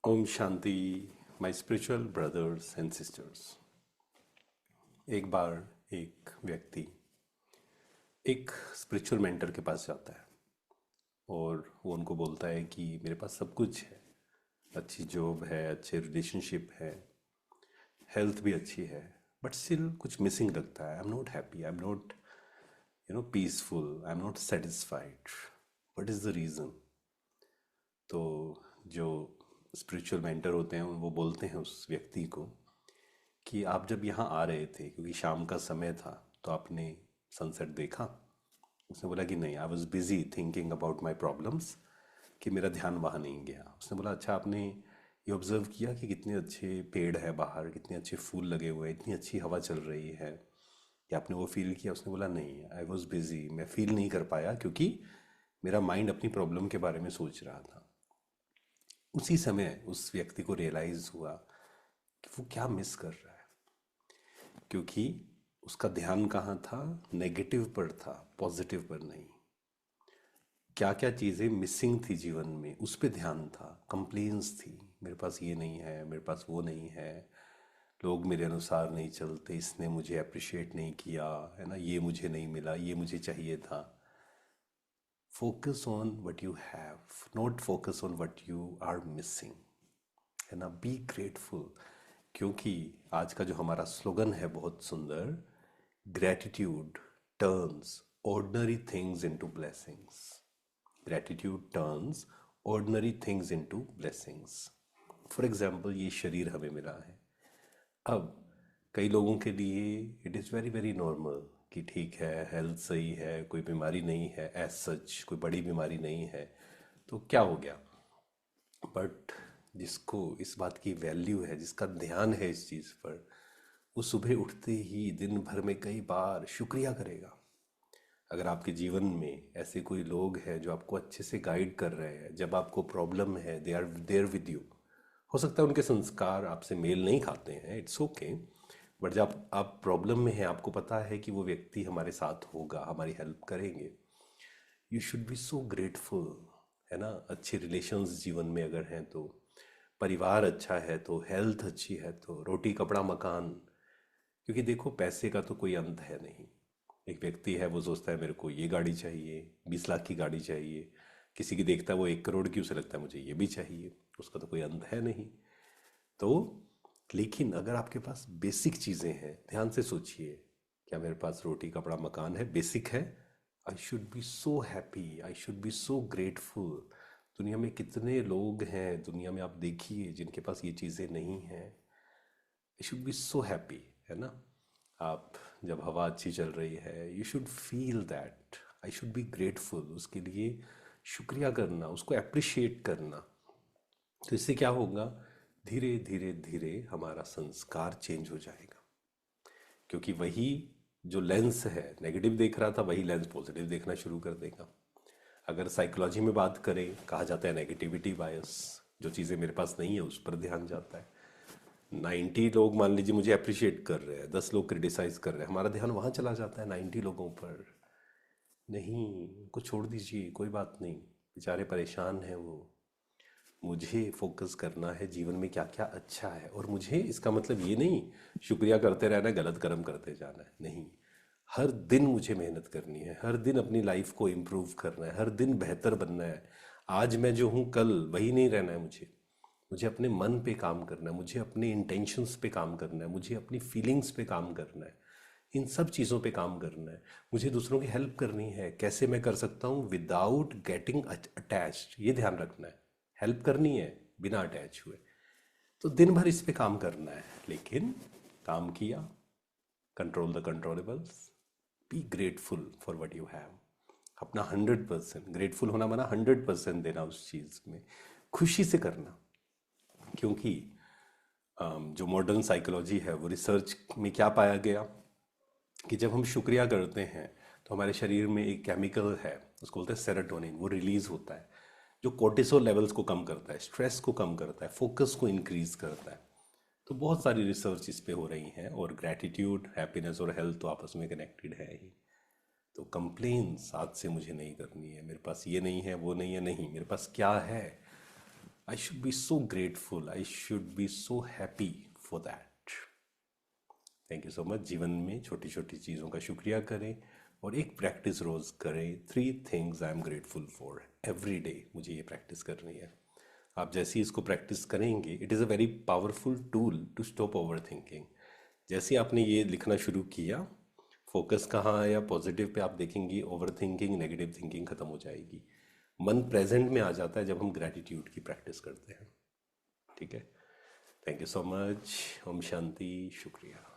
ओम शांति। My spiritual brothers and sisters. एक बार एक व्यक्ति एक स्पिरिचुअल मेंटर के पास जाता है और वो उनको बोलता है कि मेरे पास सब कुछ है, अच्छी जॉब है, अच्छे रिलेशनशिप है, हेल्थ भी अच्छी है, बट स्टिल कुछ मिसिंग लगता है। I am not happy, I am not peaceful, I am not satisfied. What is the reason? तो जो स्पिरिचुअल मेंटर होते हैं वो बोलते हैं उस व्यक्ति को कि आप जब यहाँ आ रहे थे, क्योंकि शाम का समय था, तो आपने सनसेट देखा? उसने बोला कि नहीं, I was busy thinking about my problems, कि मेरा ध्यान वहाँ नहीं गया। उसने बोला अच्छा, आपने ये ऑब्जर्व किया कि कितने अच्छे पेड़ है बाहर, कितने अच्छे फूल लगे हुए हैं, इतनी अच्छी हवा चल रही है, कि आपने वो फील किया? उसने बोला नहीं, आई वॉज बिजी, मैं फील नहीं कर पाया क्योंकि मेरा माइंड अपनी प्रॉब्लम के बारे में सोच रहा था। उसी समय उस व्यक्ति को रियलाइज हुआ कि वो क्या मिस कर रहा है, क्योंकि उसका ध्यान कहाँ था? नेगेटिव पर था, पॉजिटिव पर नहीं। क्या क्या चीज़ें मिसिंग थी जीवन में, उस पे ध्यान था। कंप्लेन्स थी, मेरे पास ये नहीं है, मेरे पास वो नहीं है, लोग मेरे अनुसार नहीं चलते, इसने मुझे अप्रिशिएट नहीं किया, है ना, ये मुझे नहीं मिला, ये मुझे चाहिए था। Focus on what you have, not focus on what you are missing, है ना। Be grateful. क्योंकि आज का जो हमारा स्लोगन है बहुत सुंदर, gratitude turns ordinary things into blessings. Gratitude turns ordinary things into blessings. For example, ये शरीर हमें मिला है। अब कई लोगों के लिए it is very very normal कि ठीक है, हेल्थ सही है, कोई बीमारी नहीं है, एज सच कोई बड़ी बीमारी नहीं है, तो क्या हो गया। बट जिसको इस बात की वैल्यू है, जिसका ध्यान है इस चीज़ पर, वो सुबह उठते ही दिन भर में कई बार शुक्रिया करेगा। अगर आपके जीवन में ऐसे कोई लोग हैं जो आपको अच्छे से गाइड कर रहे हैं, जब आपको प्रॉब्लम है, they are there with you. हो सकता है उनके संस्कार आपसे मेल नहीं खाते हैं, इट्स ओके, बट जब आप प्रॉब्लम में हैं, आपको पता है कि वो व्यक्ति हमारे साथ होगा, हमारी हेल्प करेंगे, you should be so grateful, है ना। अच्छे रिलेशंस जीवन में अगर हैं तो, परिवार अच्छा है तो, हेल्थ अच्छी है तो, रोटी कपड़ा मकान। क्योंकि देखो, पैसे का तो कोई अंत है नहीं। एक व्यक्ति है, वो सोचता है मेरे को ये गाड़ी चाहिए, 20 लाख की गाड़ी चाहिए, किसी की देखता है वो 1 करोड़ की, उसे लगता है मुझे ये भी चाहिए, उसका तो कोई अंत है नहीं। तो लेकिन अगर आपके पास बेसिक चीज़ें हैं, ध्यान से सोचिए, क्या मेरे पास रोटी कपड़ा मकान है, बेसिक है, I should be so happy, I should be so grateful. दुनिया में कितने लोग हैं, दुनिया में आप देखिए, जिनके पास ये चीज़ें नहीं हैं। I should be so happy, है ना। आप जब हवा अच्छी चल रही है, you should feel that I should be grateful, उसके लिए शुक्रिया करना, उसको अप्रिशिएट करना। तो इससे क्या होगा? धीरे धीरे धीरे हमारा संस्कार चेंज हो जाएगा। क्योंकि वही जो लेंस है नेगेटिव देख रहा था, वही लेंस पॉजिटिव देखना शुरू कर देगा। अगर साइकोलॉजी में बात करें, कहा जाता है नेगेटिविटी बायस। जो चीज़ें मेरे पास नहीं है उस पर ध्यान जाता है। 90 लोग मान लीजिए मुझे अप्रिशिएट कर रहे हैं, 10 लोग क्रिटिसाइज कर रहे हैं, हमारा ध्यान वहाँ चला जाता है 90 लोगों पर। नहीं, उनको छोड़ दीजिए, कोई बात नहीं, बेचारे परेशान हैं वो। मुझे फोकस करना है जीवन में क्या क्या अच्छा है, और मुझे इसका मतलब ये नहीं शुक्रिया करते रहना है, गलत कर्म करते जाना है, नहीं। हर दिन मुझे मेहनत करनी है, हर दिन अपनी लाइफ को इम्प्रूव करना है, हर दिन बेहतर बनना है। आज मैं जो हूँ कल वही नहीं रहना है मुझे। मुझे अपने मन पे काम करना है, मुझे अपने इंटेंशंस पे काम करना है, मुझे अपनी फीलिंग्स पे काम करना है, इन सब चीज़ों पे काम करना है। मुझे दूसरों की हेल्प करनी है, कैसे मैं कर सकता हूँ विदाउट गेटिंग अटैच्ड, ये ध्यान रखना है। हेल्प करनी है बिना अटैच हुए। तो दिन भर इस पे काम करना है, लेकिन काम किया, control the controllables, be grateful for what you have. अपना 100%, ग्रेटफुल होना माना 100% देना उस चीज़ में, खुशी से करना। क्योंकि जो मॉडर्न साइकोलॉजी है, वो रिसर्च में क्या पाया गया कि जब हम शुक्रिया करते हैं तो हमारे शरीर में एक केमिकल है, उसको बोलते हैं सेरोटोनिन, वो रिलीज होता है, जो कोर्टिसोल लेवल्स को कम करता है, स्ट्रेस को कम करता है, फोकस को इंक्रीज करता है। तो बहुत सारी रिसर्च इस पे हो रही हैं, और ग्रैटिट्यूड, हैप्पीनेस और हेल्थ तो आपस में कनेक्टेड है ही। तो कंप्लेन्स आज से मुझे नहीं करनी है, मेरे पास ये नहीं है, वो नहीं है, नहीं, मेरे पास क्या है, I should be so grateful, I should be so happy for that. Thank you so much. जीवन में छोटी छोटी चीज़ों का शुक्रिया करें और एक प्रैक्टिस रोज़ करें। 3 things I am grateful for every day, मुझे ये प्रैक्टिस करनी है। आप जैसे ही इसको प्रैक्टिस करेंगे, it is a very powerful tool to stop overthinking. जैसे ही आपने ये लिखना शुरू किया, फोकस कहाँ आया, पॉजिटिव पे, आप देखेंगे ओवर थिंकिंग, नेगेटिव थिंकिंग खत्म हो जाएगी। मन प्रेजेंट में आ जाता है जब हम ग्रैटिट्यूड की प्रैक्टिस करते हैं। ठीक है, thank you so much. Om Shanti, शुक्रिया।